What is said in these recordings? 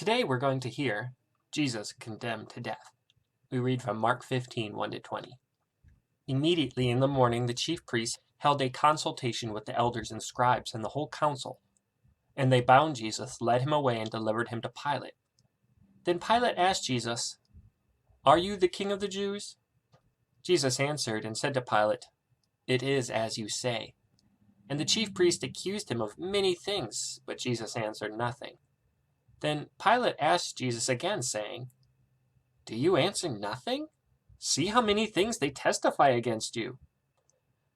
Today we're going to hear Jesus condemned to death. We read from Mark 15, 1-20. Immediately in the morning the chief priests held a consultation with the elders and scribes and the whole council. And they bound Jesus, led him away, and delivered him to Pilate. Then Pilate asked Jesus, "Are you the king of the Jews?" Jesus answered and said to Pilate, "It is as you say." And the chief priest accused him of many things, but Jesus answered nothing. Then Pilate asked Jesus again, saying, "Do you answer nothing? See how many things they testify against you."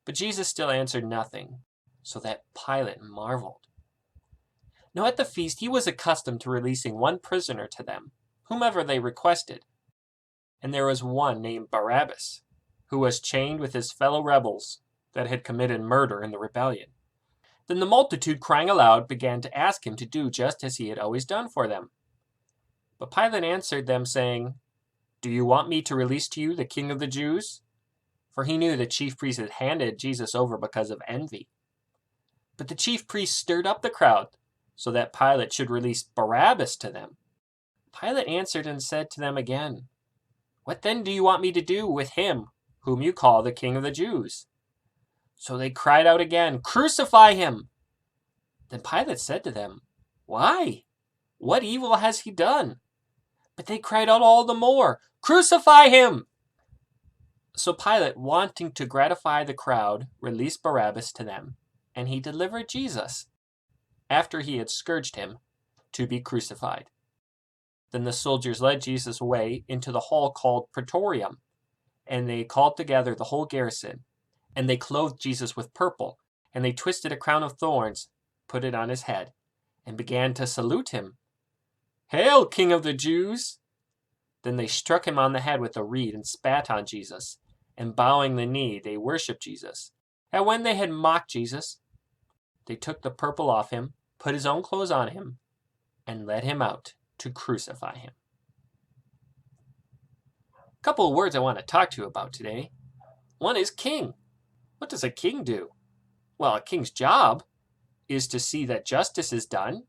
But Jesus still answered nothing, so that Pilate marveled. Now at the feast he was accustomed to releasing one prisoner to them, whomever they requested. And there was one named Barabbas, who was chained with his fellow rebels that had committed murder in the rebellion. Then the multitude, crying aloud, began to ask him to do just as he had always done for them. But Pilate answered them, saying, "Do you want me to release to you the king of the Jews?" For he knew the chief priests had handed Jesus over because of envy. But the chief priests stirred up the crowd, so that Pilate should release Barabbas to them. Pilate answered and said to them again, "What then do you want me to do with him whom you call the king of the Jews?" So they cried out again, "Crucify him!" Then Pilate said to them, "Why? What evil has he done?" But they cried out all the more, "Crucify him!" So Pilate, wanting to gratify the crowd, released Barabbas to them, and he delivered Jesus, after he had scourged him, to be crucified. Then the soldiers led Jesus away into the hall called Praetorium, and they called together the whole garrison. And they clothed Jesus with purple, and they twisted a crown of thorns, put it on his head, and began to salute him. "Hail, King of the Jews!" Then they struck him on the head with a reed and spat on Jesus, and bowing the knee, they worshipped Jesus. And when they had mocked Jesus, they took the purple off him, put his own clothes on him, and led him out to crucify him. A couple of words I want to talk to you about today. One is king. What does a king do? Well, a king's job is to see that justice is done,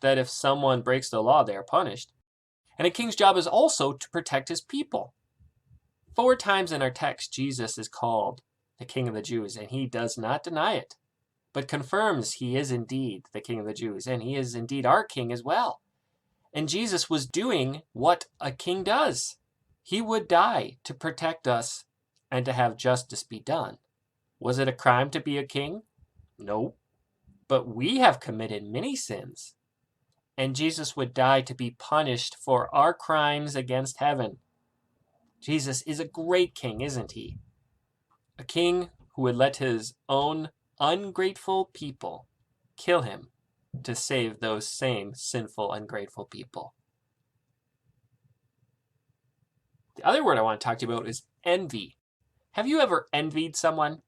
that if someone breaks the law, they are punished. And a king's job is also to protect his people. 4 times in our text, Jesus is called the King of the Jews, and he does not deny it, but confirms he is indeed the King of the Jews, and he is indeed our king as well. And Jesus was doing what a king does. He would die to protect us and to have justice be done. Was it a crime to be a king? No. But we have committed many sins. And Jesus would die to be punished for our crimes against heaven. Jesus is a great king, isn't he? A king who would let his own ungrateful people kill him to save those same sinful, ungrateful people. The other word I want to talk to you about is envy. Have you ever envied someone?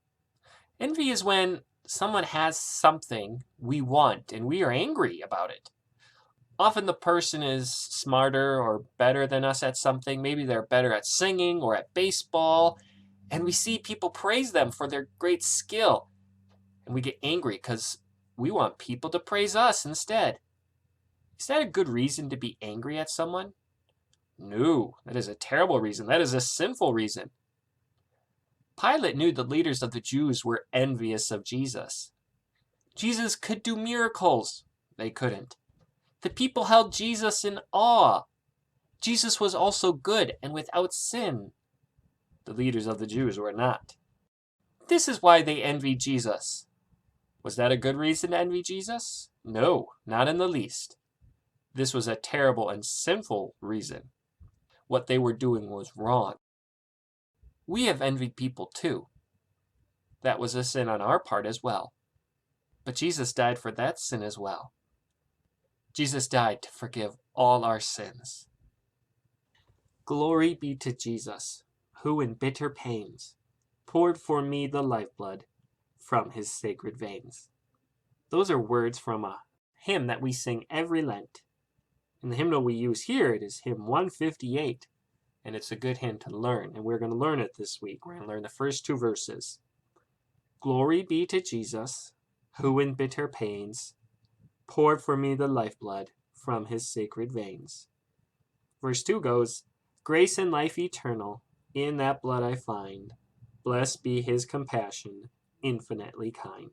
Envy is when someone has something we want and we are angry about it. Often the person is smarter or better than us at something. Maybe they're better at singing or at baseball. And we see people praise them for their great skill. And we get angry because we want people to praise us instead. Is that a good reason to be angry at someone? No, that is a terrible reason. That is a sinful reason. Pilate knew the leaders of the Jews were envious of Jesus. Jesus could do miracles. They couldn't. The people held Jesus in awe. Jesus was also good and without sin. The leaders of the Jews were not. This is why they envied Jesus. Was that a good reason to envy Jesus? No, not in the least. This was a terrible and sinful reason. What they were doing was wrong. We have envied people too. That was a sin on our part as well. But Jesus died for that sin as well. Jesus died to forgive all our sins. Glory be to Jesus, who in bitter pains poured for me the lifeblood from his sacred veins. Those are words from a hymn that we sing every Lent. And the hymnal we use here, it is hymn 158. And it's a good hymn to learn, and we're going to learn it this week. We're going to learn the first 2 verses. Glory be to Jesus, who in bitter pains poured for me the lifeblood from his sacred veins. Verse 2 goes, grace and life eternal, in that blood I find. Blessed be his compassion, infinitely kind.